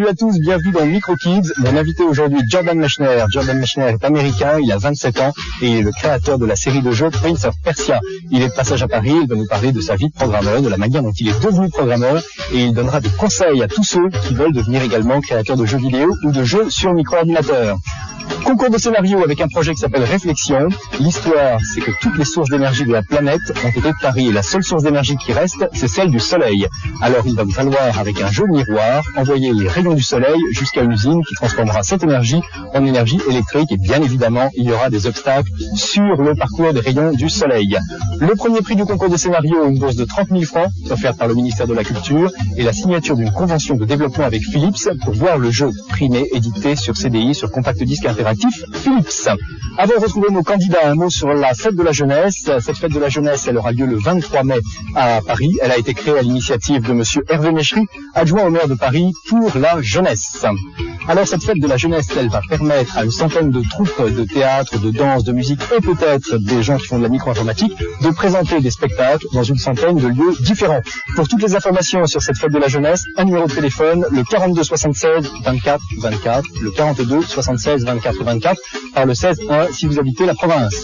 Salut à tous, bienvenue dans Micro Kids. Mon invité aujourd'hui, Jordan Mechner. Jordan Mechner est américain, il a 27 ans et il est le créateur de la série de jeux Prince of Persia. Il est de passage à Paris, il va nous parler de sa vie de programmeur, de la manière dont il est devenu programmeur et il donnera des conseils à tous ceux qui veulent devenir également créateurs de jeux vidéo ou de jeux sur micro-ordinateur. Concours de scénario avec un projet qui s'appelle Réflexion. L'histoire, c'est que toutes les sources d'énergie de la planète ont été taries. La seule source d'énergie qui reste, c'est celle du soleil. Alors il va vous falloir, avec un jeu de miroir, envoyer les rayons du soleil jusqu'à une usine qui transformera cette énergie en énergie électrique. Et bien évidemment, il y aura des obstacles sur le parcours des rayons du soleil. Le premier prix du concours de scénario, une bourse de 30 000 francs, offerte par le ministère de la Culture, et la signature d'une convention de développement avec Philips pour voir le jeu primé, édité sur CDI, sur compact disque impératif Philips. Avant de retrouver nos candidats, un mot sur la fête de la jeunesse. Cette fête de la jeunesse, elle aura lieu le 23 mai à Paris. Elle a été créée à l'initiative de monsieur Hervé Méchery, adjoint au maire de Paris pour la jeunesse. Alors cette fête de la jeunesse, elle va permettre à une centaine de troupes de théâtre, de danse, de musique et peut-être des gens qui font de la micro-informatique de présenter des spectacles dans une centaine de lieux différents. Pour toutes les informations sur cette fête de la jeunesse, un numéro de téléphone, le 42 76 24 24, le 42 76 24 24, par le 16 1 si vous habitez la province.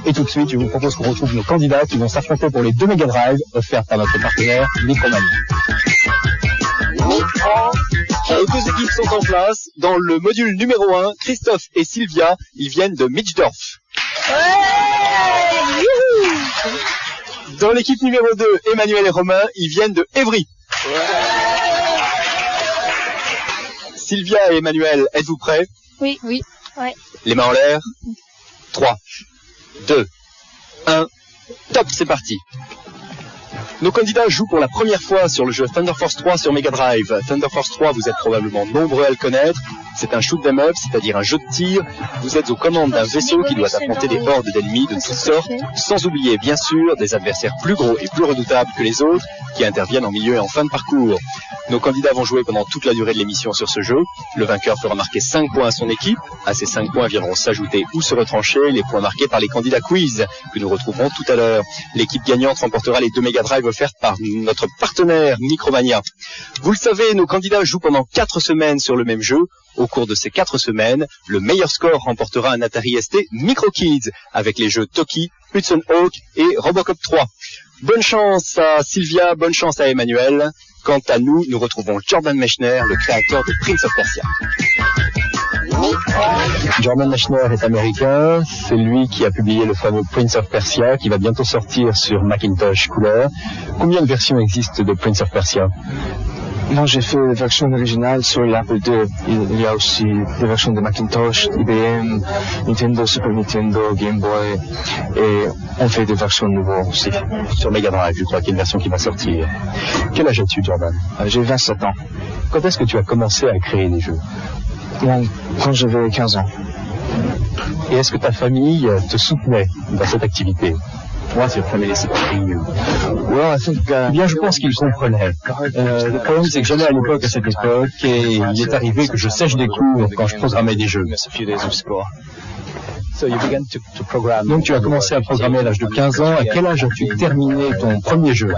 Et tout de suite, je vous propose qu'on retrouve nos candidats qui vont s'affronter pour les 2 Mega Drive offerts par notre partenaire Micromania. Les deux équipes sont en place. Dans le module numéro 1, Christophe et Sylvia, ils viennent de Mitchdorf. Ouais. Dans l'équipe numéro 2, Emmanuel et Romain, ils viennent de Évry. Ouais. Sylvia et Emmanuel, êtes-vous prêts? Oui. Ouais. Les mains en l'air. 3, 2, 1, top, c'est parti. Nos candidats jouent pour la première fois sur le jeu Thunder Force 3 sur Mega Drive. Thunder Force 3, vous êtes probablement nombreux à le connaître. C'est un shoot 'em up, c'est-à-dire un jeu de tir. Vous êtes aux commandes d'un vaisseau qui doit affronter des hordes d'ennemis de toutes sortes, sans oublier bien sûr des adversaires plus gros et plus redoutables que les autres qui interviennent en milieu et en fin de parcours. Nos candidats vont jouer pendant toute la durée de l'émission sur ce jeu. Le vainqueur fera marquer 5 points à son équipe. À ces 5 points viendront s'ajouter ou se retrancher les points marqués par les candidats quiz que nous retrouverons tout à l'heure. L'équipe gagnante remportera les 2 Mega Drive offertes par notre partenaire Micromania. Vous le savez, nos candidats jouent pendant 4 semaines sur le même jeu. Au cours de ces 4 semaines, le meilleur score remportera un Atari ST Micro Kids avec les jeux Toki, Hudson Hawk et Robocop 3. Bonne chance à Sylvia, bonne chance à Emmanuel. Quant à nous, nous retrouvons Jordan Mechner, le créateur de Prince of Persia. Jordan Mechner est américain, c'est lui qui a publié le fameux Prince of Persia qui va bientôt sortir sur Macintosh couleur. Combien de versions existent de Prince of Persia? Moi, j'ai fait la version originale sur l'Apple II. Il y a aussi des versions de Macintosh, IBM, Nintendo, Super Nintendo, Game Boy, et on fait des versions nouvelles aussi. Sur Mega Drive, je crois qu'il y a une version qui va sortir. Quel âge as-tu, Jordan? J'ai 27 ans. Quand est-ce que tu as commencé à créer des jeux? Quand j'avais 15 ans. Et est-ce que ta famille te soutenait dans cette activité? Moi, c'est le premier bien, je pense qu'il comprenait. Le problème, c'est que j'allais à l'époque, à cette époque, et il est arrivé que je sèche des cours quand je programmais des jeux. Donc, tu as commencé à programmer à l'âge de 15 ans. À quel âge as-tu terminé ton premier jeu?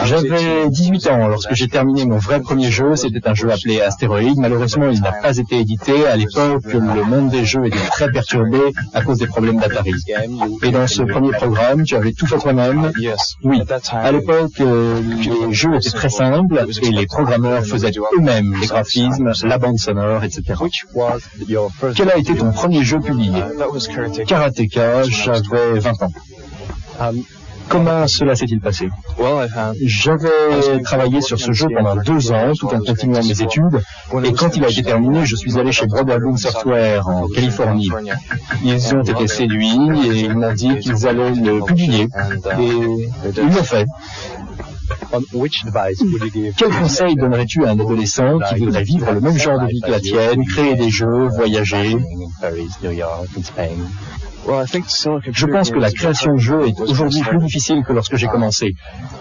J'avais 18 ans lorsque j'ai terminé mon vrai premier jeu. C'était un jeu appelé Astéroïde. Malheureusement, il n'a pas été édité. À l'époque, le monde des jeux était très perturbé à cause des problèmes d'Atari. Et dans ce premier programme, tu avais tout fait toi-même? Oui. À l'époque, les jeux étaient très simples et les programmeurs faisaient eux-mêmes les graphismes, la bande sonore, etc. Quel a été ton premier jeu publié? Karateka, j'avais 20 ans. Comment cela s'est-il passé? J'avais travaillé sur ce jeu pendant 2 ans, tout en continuant mes études, et quand il a été terminé, je suis allé chez Brotherboom Software en Californie. Ils ont été séduits et ils m'ont dit qu'ils allaient le publier, et ils l'ont fait. Quel conseil donnerais-tu à un adolescent qui voudrait vivre le même genre de vie que la tienne, créer des jeux, voyager? Je pense que la création de jeux est aujourd'hui plus difficile que lorsque j'ai commencé.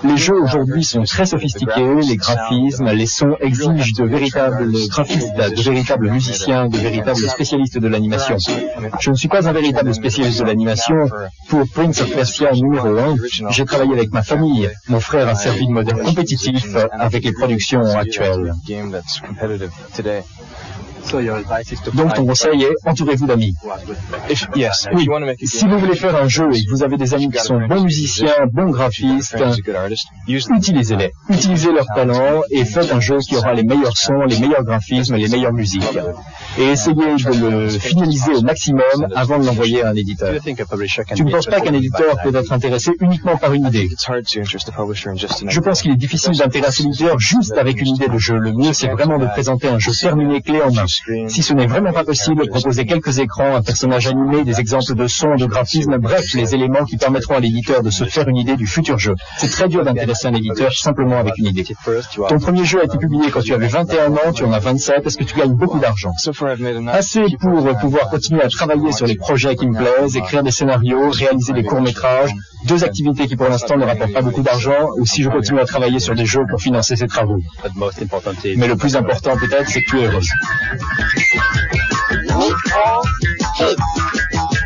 Les jeux aujourd'hui sont très sophistiqués, les graphismes, les sons exigent de véritables graphistes, de véritables musiciens, de véritables spécialistes de l'animation. Je ne suis pas un véritable spécialiste de l'animation. Pour Prince of Persia numéro 1, j'ai travaillé avec ma famille. Mon frère a servi de modèle compétitif avec les productions actuelles. Donc ton conseil est, entourez-vous d'amis. Oui, si vous voulez faire un jeu et que vous avez des amis qui sont bons musiciens, bons graphistes, utilisez-les. Utilisez leur talent et faites un jeu qui aura les meilleurs sons, les meilleurs graphismes, les meilleures musiques. Et essayez de le finaliser au maximum avant de l'envoyer à un éditeur. Tu ne penses pas qu'un éditeur peut être intéressé uniquement par une idée? Je pense qu'il est difficile d'intéresser l'éditeur juste avec une idée de jeu. Le mieux, c'est vraiment de présenter un jeu terminé clé en main. Si ce n'est vraiment pas possible, proposez quelques écrans, un personnage animé, des exemples de sons, de graphismes, bref, les éléments qui permettront à l'éditeur de se faire une idée du futur jeu. C'est très dur d'intéresser un éditeur simplement avec une idée. Ton premier jeu a été publié quand tu avais 21 ans, tu en as 27, est-ce que tu gagnes beaucoup d'argent? Assez pour pouvoir continuer à travailler sur les projets qui me plaisent, écrire des scénarios, réaliser des courts-métrages, deux activités qui pour l'instant ne rapportent pas beaucoup d'argent, ou si je continue à travailler sur des jeux pour financer ces travaux. Mais le plus important peut-être, c'est que tu es heureux.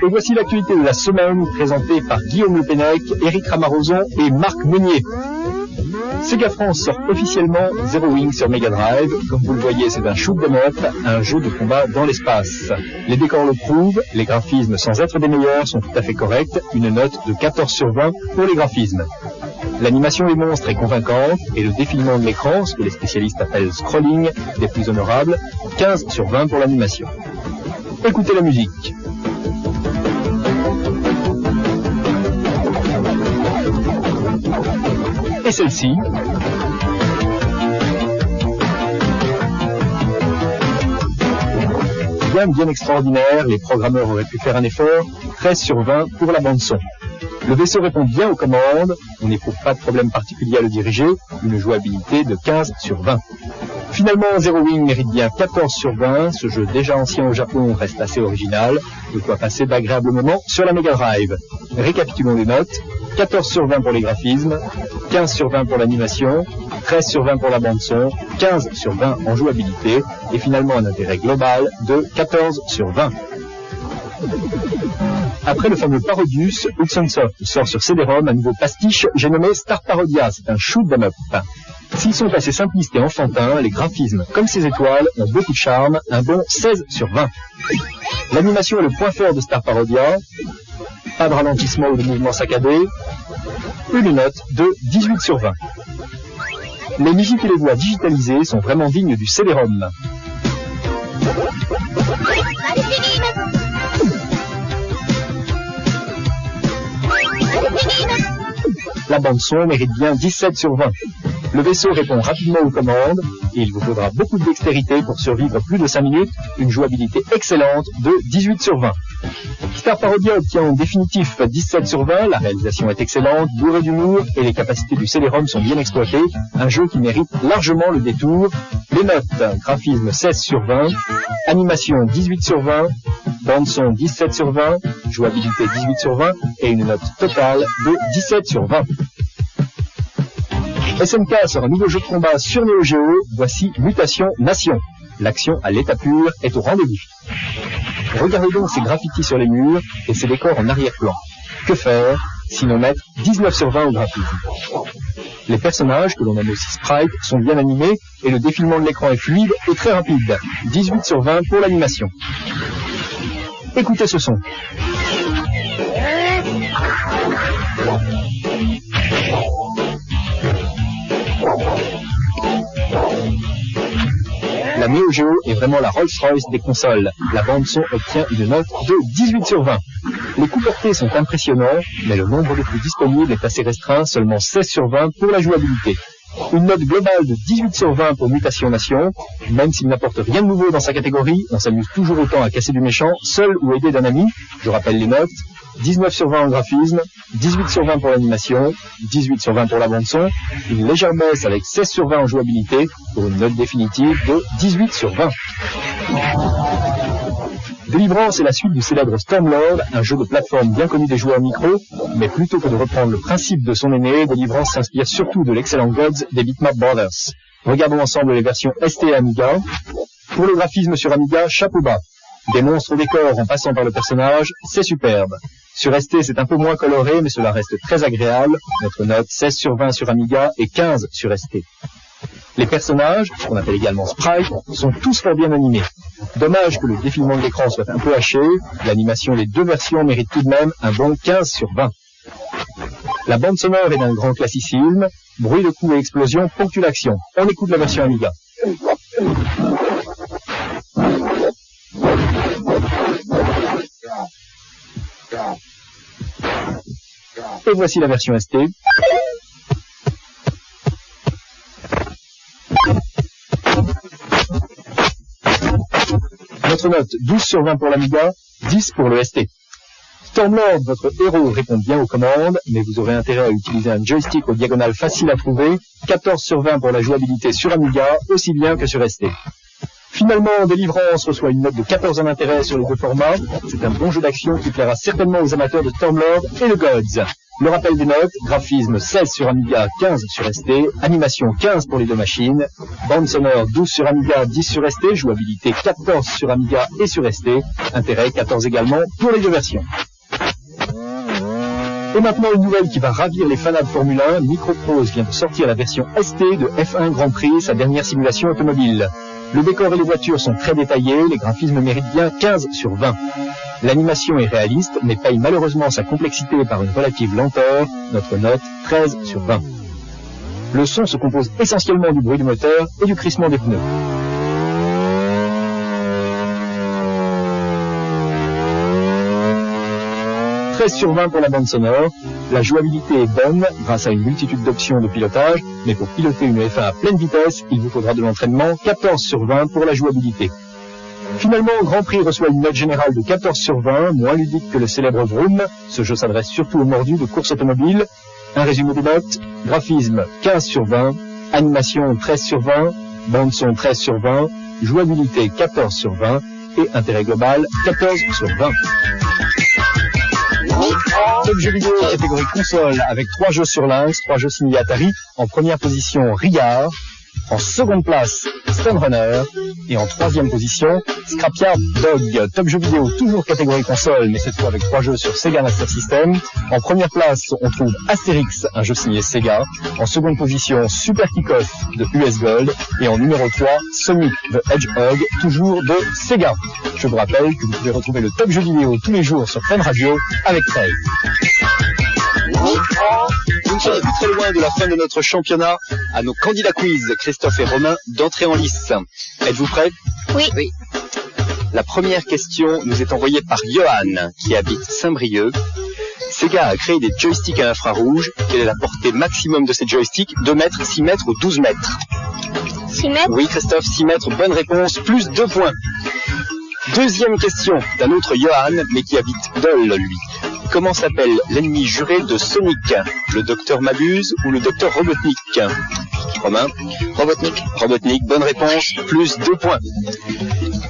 Et voici l'actualité de la semaine présentée par Guillaume Le Pennec, Eric Ramarozon et Marc Meunier. Sega France sort officiellement Zero Wing sur Mega Drive. Comme vous le voyez, c'est un shoot 'em up, un jeu de combat dans l'espace. Les décors le prouvent, les graphismes sans être des meilleurs sont tout à fait corrects, une note de 14 sur 20 pour les graphismes. L'animation des monstres est convaincante et le défilement de l'écran, ce que les spécialistes appellent scrolling, des plus honorables, 15 sur 20 pour l'animation. Écoutez la musique. Et celle-ci. Bien extraordinaire, les programmeurs auraient pu faire un effort, 13 sur 20 pour la bande-son. Le vaisseau répond bien aux commandes, on n'éprouve pas de problème particulier à le diriger, une jouabilité de 15 sur 20. Finalement, Zero Wing mérite bien 14 sur 20, ce jeu déjà ancien au Japon reste assez original, de quoi passer d'agréables moments sur la Mega Drive. Récapitulons les notes, 14 sur 20 pour les graphismes, 15 sur 20 pour l'animation, 13 sur 20 pour la bande-son, 15 sur 20 en jouabilité, et finalement un intérêt global de 14 sur 20. Après le fameux Parodius, Hudson Soft sort sur CD-ROM un nouveau pastiche, j'ai nommé Star Parodia, c'est un shoot 'em up. S'ils sont assez simplistes et enfantins, les graphismes, comme ces étoiles, ont beaucoup de charme, un bon 16 sur 20. L'animation est le point fort de Star Parodia, pas de ralentissement ou de mouvement saccadé, une note de 18 sur 20. Les musiques et les voix digitalisées sont vraiment dignes du CD-ROM. La bande-son mérite bien 17 sur 20. Le vaisseau répond rapidement aux commandes et il vous faudra beaucoup de dextérité pour survivre plus de 5 minutes, une jouabilité excellente de 18 sur 20. Star Parodia obtient en définitif 17 sur 20, la réalisation est excellente, bourrée d'humour et les capacités du CD-ROM sont bien exploitées, un jeu qui mérite largement le détour. Les notes, graphisme 16 sur 20, animation 18 sur 20, bande-son 17 sur 20, jouabilité 18 sur 20 et une note totale de 17 sur 20. SNK sort un nouveau jeu de combat sur Neo Geo, voici Mutation Nation. L'action à l'état pur est au rendez-vous. Regardez donc ces graffitis sur les murs et ces décors en arrière-plan. Que faire, sinon mettre 19 sur 20 au graphisme. Les personnages, que l'on nomme aussi sprites, sont bien animés et le défilement de l'écran est fluide et très rapide. 18 sur 20 pour l'animation. Écoutez ce son. La Neo Geo est vraiment la Rolls-Royce des consoles. La bande-son obtient une note de 18 sur 20. Les coups portés sont impressionnants, mais le nombre de coups disponibles est assez restreint, seulement 16 sur 20 pour la jouabilité. Une note globale de 18 sur 20 pour Mutation Nation. Même s'il n'apporte rien de nouveau dans sa catégorie, on s'amuse toujours autant à casser du méchant, seul ou aidé d'un ami. Je rappelle les notes. 19 sur 20 en graphisme, 18 sur 20 pour l'animation, 18 sur 20 pour la bande-son, une légère baisse avec 16 sur 20 en jouabilité pour une note définitive de 18 sur 20. Délivrance est la suite du célèbre Stormlord, un jeu de plateforme bien connu des joueurs micro, mais plutôt que de reprendre le principe de son aîné, Délivrance s'inspire surtout de l'excellent Gods des Bitmap Brothers. Regardons ensemble les versions ST et Amiga. Pour le graphisme sur Amiga, chapeau bas. Des monstres au décor en passant par le personnage, c'est superbe. Sur ST, c'est un peu moins coloré, mais cela reste très agréable. Notre note 16 sur 20 sur Amiga et 15 sur ST. Les personnages, qu'on appelle également sprites, sont tous fort bien animés. Dommage que le défilement de l'écran soit un peu haché. L'animation des deux versions mérite tout de même un bon 15 sur 20. La bande sonore est d'un grand classicisme. Bruit de coups et explosions ponctuent l'action. On écoute la version Amiga. Et voici la version ST. Notre note 12 sur 20 pour l'Amiga, 10 pour le ST. Stormlord, votre héros, répond bien aux commandes, mais vous aurez intérêt à utiliser un joystick aux diagonales facile à trouver, 14 sur 20 pour la jouabilité sur Amiga, aussi bien que sur ST. Finalement, Délivrance reçoit une note de 14 en intérêt sur les deux formats. C'est un bon jeu d'action qui plaira certainement aux amateurs de Stormlord et de Gods. Le rappel des notes, graphisme 16 sur Amiga, 15 sur ST, animation 15 pour les deux machines, bande sonore 12 sur Amiga, 10 sur ST, jouabilité 14 sur Amiga et sur ST, intérêt 14 également pour les deux versions. Et maintenant une nouvelle qui va ravir les fanats de Formule 1, Microprose vient de sortir la version ST de F1 Grand Prix, sa dernière simulation automobile. Le décor et les voitures sont très détaillés, les graphismes méritent bien 15 sur 20. L'animation est réaliste, mais paye malheureusement sa complexité par une relative lenteur, notre note 13 sur 20. Le son se compose essentiellement du bruit du moteur et du crissement des pneus. « 13 sur 20 pour la bande sonore. La jouabilité est bonne grâce à une multitude d'options de pilotage, mais pour piloter une F1 à pleine vitesse, il vous faudra de l'entraînement. 14 sur 20 pour la jouabilité. Finalement, Grand Prix reçoit une note générale de 14 sur 20, moins ludique que le célèbre Vroom. Ce jeu s'adresse surtout aux mordus de course automobile. Un résumé des notes, graphisme 15 sur 20, animation 13 sur 20, bande son 13 sur 20, jouabilité 14 sur 20 et intérêt global 14 sur 20. Top jeu vidéo catégorie console avec 3 jeux sur Lynx, 3 jeux signés Atari. En première position, Riyar. En seconde place, Stone Runner. Et en troisième position, Scrapyard Dog. Top jeu vidéo, toujours catégorie console, mais cette fois avec 3 jeux sur Sega Master System. En première place, on trouve Astérix, un jeu signé Sega. En seconde position, Super Kick-Off de US Gold. Et en numéro 3, Sonic the Hedgehog, toujours de Sega. Je vous rappelle que vous pouvez retrouver le top jeu vidéo tous les jours sur Fun Radio avec 13. Nous ne sommes plus très loin de la fin de notre championnat. À nos candidats quiz, Christophe et Romain, d'entrée en lice. Êtes-vous prêts ? Oui. La première question nous est envoyée par Johan, qui habite Saint-Brieuc. Sega a créé des joysticks à infrarouge. Quelle est la portée maximum de ces joysticks ? 2 mètres, 6 mètres ou 12 mètres ? 6 mètres ? Oui, Christophe, 6 mètres, bonne réponse, plus 2 points. Deuxième question d'un autre Johan, mais qui habite Dole, lui. Comment s'appelle l'ennemi juré de Sonic ? Le docteur Mabuse ou le docteur Robotnik ? Romain ? Robotnik, bonne réponse, plus 2 points.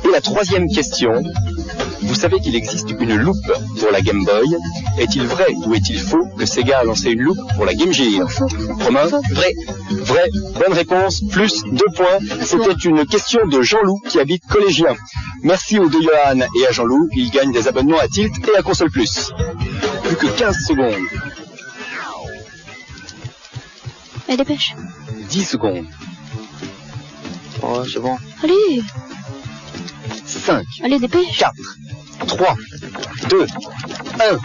Et la troisième question, vous savez qu'il existe une loupe pour la Game Boy. Est-il vrai ou est-il faux que Sega a lancé une loupe pour la Game Gear ? Romain ? Vrai, bonne réponse, plus 2 points. C'était une question de Jean-Loup qui habite Collégien. Merci aux deux Johan et à Jean-Loup, ils gagnent des abonnements à Tilt et à Console Plus. Plus que 15 secondes. Allez, dépêche. 10 secondes. Oh, c'est bon. Allez. 5. Allez, dépêche. 4. 3. 2. 1.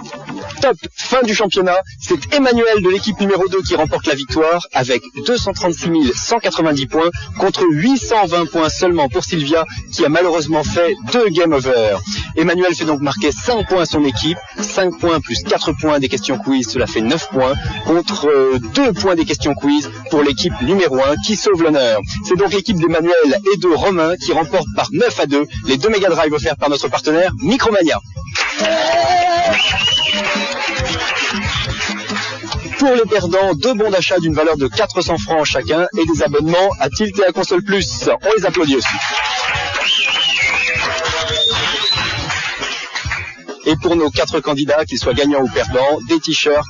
Top, fin du championnat. C'est Emmanuel de l'équipe numéro 2 qui remporte la victoire avec 236 190 points contre 820 points seulement pour Sylvia qui a malheureusement fait 2 game over. Emmanuel fait donc marquer 5 points à son équipe. 5 points plus 4 points des questions quiz, cela fait 9 points contre 2 points des questions quiz pour l'équipe numéro 1 qui sauve l'honneur. C'est donc l'équipe d'Emmanuel et de Romain qui remporte par 9-2 les 2 Mega Drive offerts par notre partenaire Micromania. Pour les perdants, 2 bons d'achat d'une valeur de 400 francs chacun et des abonnements à Tilt et à Console Plus. On les applaudit aussi. Et pour nos 4 candidats, qu'ils soient gagnants ou perdants, des t-shirts,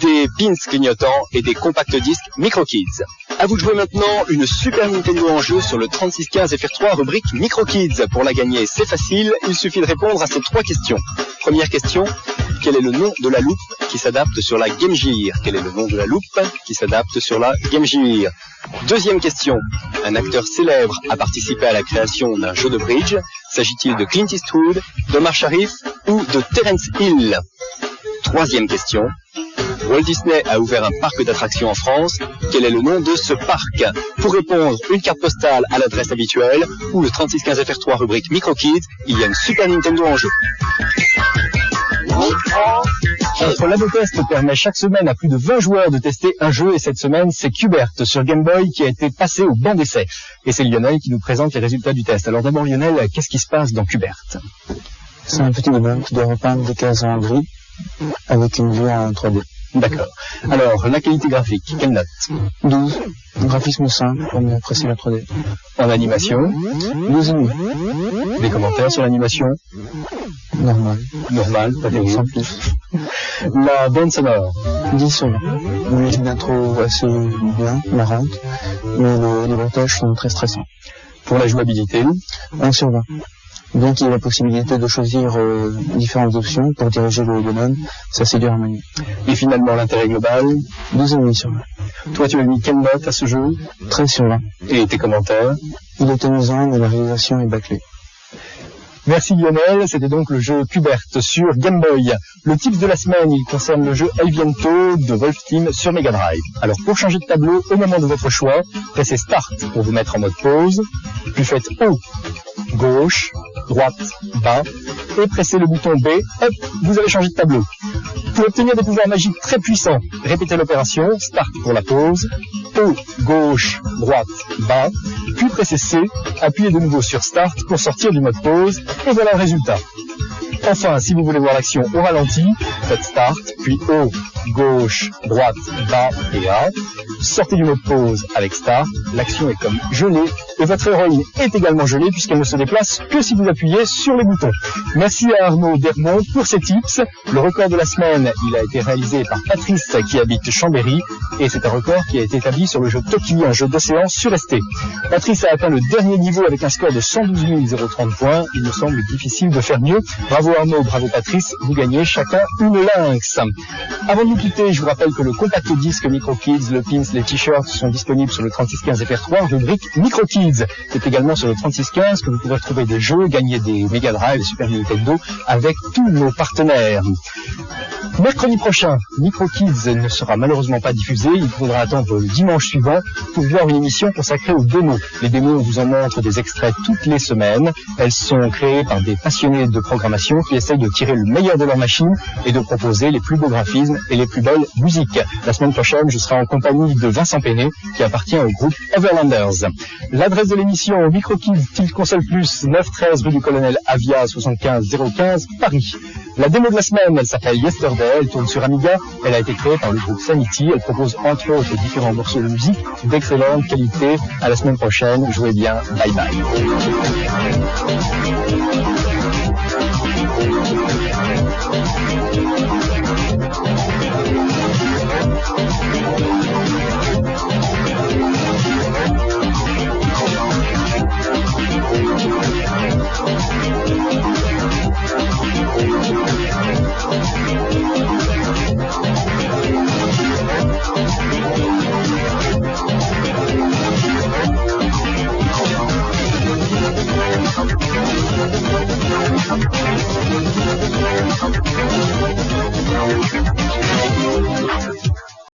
des pins clignotants et des compacts disques MicroKids. À vous de jouer maintenant une Super Nintendo en jeu sur le 3615 FR3 rubrique MicroKids. Pour la gagner, c'est facile, il suffit de répondre à ces 3 questions. Première question, quel est le nom de la loupe qui s'adapte sur la Game Gear? Quel est le nom de la loupe qui s'adapte sur la Game Gear? Deuxième question, un acteur célèbre a participé à la création d'un jeu de bridge. S'agit-il de Clint Eastwood, d'Omar Sharif ou de Terence Hill? Troisième question, Walt Disney a ouvert un parc d'attractions en France. Quel est le nom de ce parc? Pour répondre, une carte postale à l'adresse habituelle ou le 3615 FR3 rubrique MicroKids, il y a une Super Nintendo en jeu. Notre Labo Test permet chaque semaine à plus de 20 joueurs de tester un jeu et cette semaine c'est Qbert sur Game Boy qui a été passé au banc d'essai. Et c'est Lionel qui nous présente les résultats du test. Alors d'abord Lionel, qu'est-ce qui se passe dans Qbert? C'est un petit bonhomme qui doit repeindre des cases en gris avec une vue en 3D. D'accord. Alors, la qualité graphique, quelle note? 12. Graphisme simple, on apprécie la 3D. En animation? 12,5. Des commentaires sur l'animation? Normal. Normal, pas terrible. Sans plus. La bande sonore? 10 sur 20. Une musique d'intro assez bien, marrante, mais les montages sont très stressants. Pour la jouabilité? 1 sur 20. Bien qu'il y ait la possibilité de choisir différentes options pour diriger le bonhomme, c'est assez dur à manier. Et finalement, l'intérêt global? 12,5 sur 20. Toi, tu as mis quelle note à ce jeu? 13 sur 20. Et tes commentaires? Il est amusant, mais la réalisation est bâclée. Merci Lionel, c'était donc le jeu Qbert sur Game Boy. Le tips de la semaine, il concerne le jeu El Viento de Wolf Team sur Mega Drive. Alors pour changer de tableau, au moment de votre choix, pressez Start pour vous mettre en mode pause, puis faites haut, gauche, droite, bas, et pressez le bouton B, hop, vous avez changé de tableau. Pour obtenir des pouvoirs magiques très puissants, répétez l'opération, Start pour la pause, haut, gauche, droite, bas, puis pressez C, appuyez de nouveau sur Start pour sortir du mode pause, et voilà le résultat. Enfin, si vous voulez voir l'action au ralenti, faites Start, puis haut, gauche, droite, bas et A. Sortez du mode pause avec Start, l'action est comme gelée, et votre héroïne est également gelée puisqu'elle ne se déplace que si vous appuyez sur les boutons. Merci à Arnaud Dermont pour ces tips. Le record de la semaine, il a été réalisé par Patrice qui habite Chambéry, et c'est un record qui a été établi sur le jeu Toki, un jeu d'océan sur ST. Patrice a atteint le dernier niveau avec un score de 112 030 points. Il me semble difficile de faire mieux. Bravo Arnaud, bravo Patrice, vous gagnez chacun une lynx. Avant de nous quitter, je vous rappelle que le compact disque MicroKids, le pins, les t-shirts sont disponibles sur le 3615 FR3, rubrique MicroKids. C'est également sur le 3615 que vous pourrez trouver des jeux, gagner des Mega Drive, des Super Nintendo avec tous nos partenaires. Mercredi prochain, MicroKids ne sera malheureusement pas diffusé. Il faudra attendre le dimanche suivant pour voir une émission consacrée aux démos. Les démos, on vous en montre des extraits toutes les semaines. Elles sont créées par des passionnés de programmation qui essayent de tirer le meilleur de leur machine et de proposer les plus beaux graphismes et les plus belles musiques. La semaine prochaine, je serai en compagnie de Vincent Péné qui appartient au groupe Overlanders. L'adresse de l'émission MicroKids Tilt Console Plus, 913 rue du Colonel Avia, 75 015 Paris. La démo de la semaine, elle s'appelle Yesterday, elle tourne sur Amiga, elle a été créée par le groupe Sanity, elle propose entre autres différents morceaux de musique d'excellente qualité. À la semaine prochaine, jouez bien, bye bye.